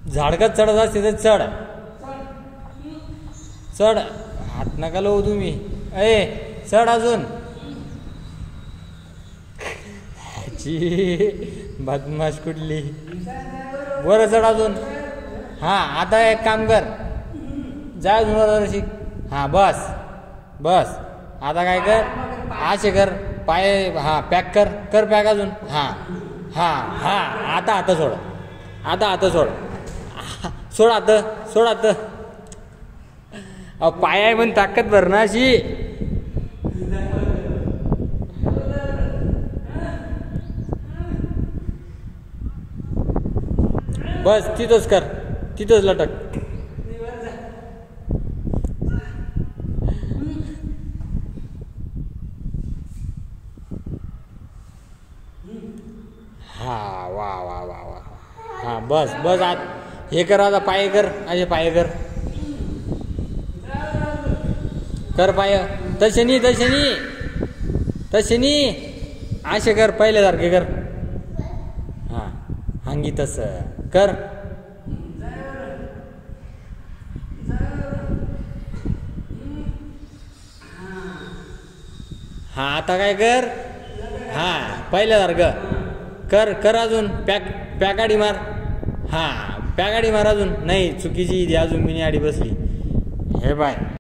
झाडकात चढत असते तर चढ चढ हात नका लावू तुम्ही चढ अजून बदमाश कुठली वर चढ अजून हा आता एक काम कर जा अजून वर शिक हा बस बस आता काय कर असे कर पाय हा पॅक कर कर पॅक अजून हा हा हा आता सोड आता सोड सोड आता सोड आता पाय आहे पण ताकद भर ना अशी बस तिथंच कर तिथंच लटक हा वा वा वा वा हा बस बस आत हे कर आता पाय कर असे पाय कर कर पाय तसे नाही असे कर पहिल्यासारखे कर हा हांगी तस कर हा आता काय कर हा पहिल्यासारखं कर कर अजून पॅकाडी मार हा पॅकाडी मार अजून नाही चुकीची अजून मिनी आडी बसली हे बाय